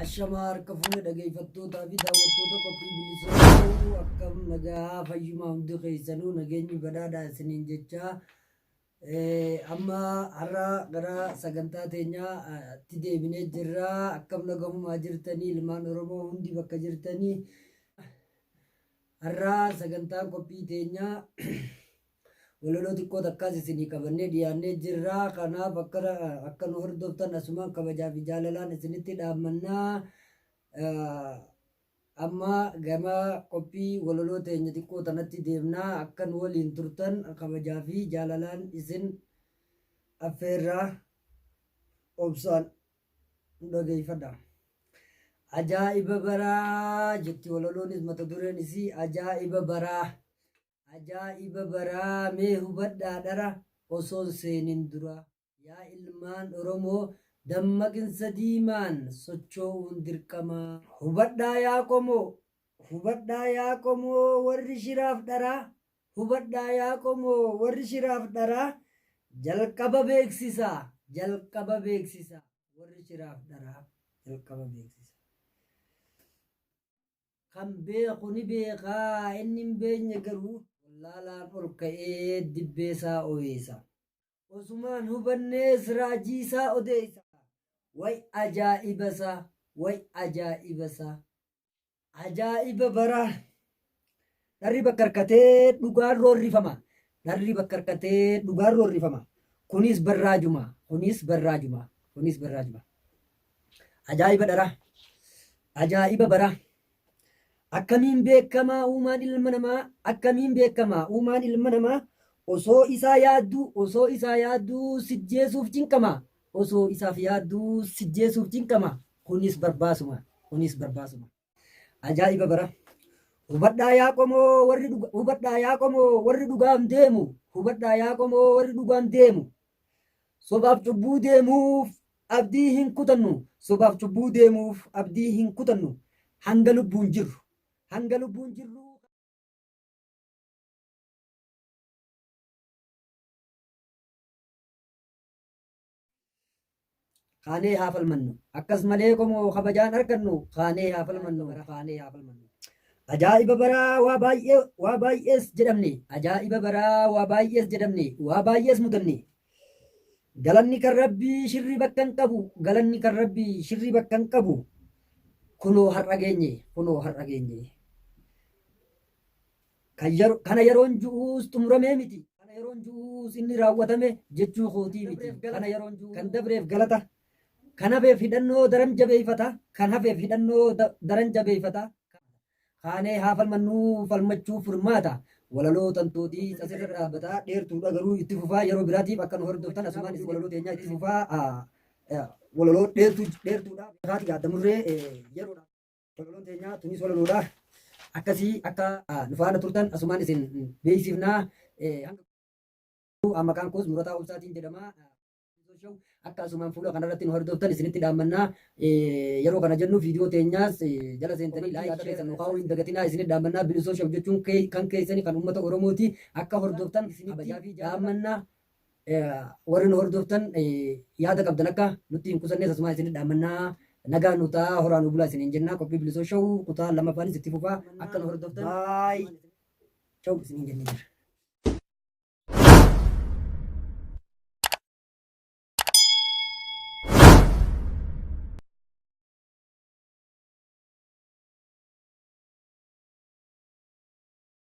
Ashamaa harka fuune dhaggeeffattootaa fi daawwattoota qophii bilisoomaa akkam nagaa fayyumaa hundi keessanuu nageenyi badhaadhaa isiniin jechaa amma har'a gara sagantaa teenyaatti deebinee jirra. Akkam nagahumaa jirtanii ilmaan Oromoo hundi bakka jirtanii har'a sagantaan qophii teenyaa waloloo xiqqoo takkaas isinii qabannee dhiyaannee jirra. Kanaaf akka nu hordoftan asumaan kabajaa fi jaalalaan isinitti dhaammannaa. Amma gama qophii waloloo teenya xiqqoo tanatti deemnaa. Akka nu waliin turtan kabajaa fi jaalalaan isin affeerraa obsaan dhageeffadha. Ajaa'iba baraa jetti waloloonis mata dureen isii ajaa'iba baraa. Ajaa'iba baraa mee hubadhaa dhara osoo seenin dura. Yaa ilmaan Oromoo dammaqinsa diimaan socho'uun dirqama. Hubadhaa yaa qomoo, hubadhaa yaa qomoo warri shiraaf dharaa. Hubadhaa yaa qomoo warri shiraaf dharaa. Jalqaba beeksisa, jalqaba beeksisa warri shiraaf dharaa. Jalqaba beeksisa. Kan beeku ni beekaa inni hin beekne garuu laalaan ol ka'ee dibbeesaa oyeessa. Osumaan hubannees raajiisaa odeessa. Way ajaa'ibasa, way ajaa'ibasa. Ajaa'iba baraa. Dharri bakka harkatee dhugaan roorrifama. Dharri bakka harkatee dhugaan roorrifama. Kunis barraajuma, kunis barraajuma, kunis barraajuma. Ajaa'iba dharaa. Ajaa'iba baraa. Akkamiin beekamaa uumaan ilma namaa, akkamiin beekamaa uumaan ilma namaa osoo isaa yaadduu sijjeesuuf cinqama, osoo isaaf yaadduu sijjeesuuf cinqama. Kunis barbaasuma, kunis barbaasuma. Ajaa'iba bara. Hubadhaa yaa qomoo warri hubadhaa yaa qomoo warri dhugaan deemu, hubadhaa yaa qomoo warri dhugaan deemu. Sobaaf cubbuu deemuuf abdii hin kutannu, sobaaf cubbuu deemuuf abdii hin kutannu. Hanga lubbuun jirru. Hanga lubbuun jirru kaanee haa falmannu. Akkas malee qomoo kabajaan argannu kaanee haa falmannu, kaanee haa falmannu. Ajaa'iba baraa waa baay'ees jedhamne, ajaa'iba baraa waa baay'ees jedhamne, waa baay'ees mudanne. Galanni kan Rabbii shirrii bakka hin qabu, galanni kan Rabbii shirrii bakka hin qabu. Kunoo har'a geenye, kunoo har'a geenye. Kana yeroon ju'uus xumuramee miti. Kana yeroon ju'uus inni raawwatame jechuu kootii miti. Kana yeroon ju'uus kan dabreef galata. Kan hafeef hidhannoo daran jabeeffata. Kan hafeef hidhannoo daran jabeeffata. Kaanee haa falmannuu falmachuu furmaata. Walaloo tantootii asirra dhaabbata. Dheertuudha garuu itti fufaa yeroo biraatiif akka nu hordoftan asumaan isin walaloo teenyaa itti fufaa. Walaloo dheertuudha. Kaati gaadamurree yeroodha. Walaloon teenyaa tunis walaloodha. Akkasii akka nu faana turtan asumaan isin beeksifnaa. Maqaan koos Murataa Obsaatiin jedhama. Akka asumaan fuula kanarratti nu hordoftan isinitti dhaammannaa. Yeroo kana jennu viidiyoo teenyaas jala seentanii laayik keessan nu kaa'uu hin dagatinaa isinitti dhaammannaa. Bilisoo shaf jechuun kan keessanii kan uummata Oromooti. Akka hordoftan isinitti dhaammannaa. Warri nu hordoftan yaada qabdan akka nutti hin qusannees asumaan isinitti dhaammannaa. Nagaa nutaa horaa nu bulaa isiniin jennaa. Qophii bilisoo shawuu kutaa lamaffaanis itti fufaa akka nu hordoftan. Baay'ee shawuu isiniin jennee jira.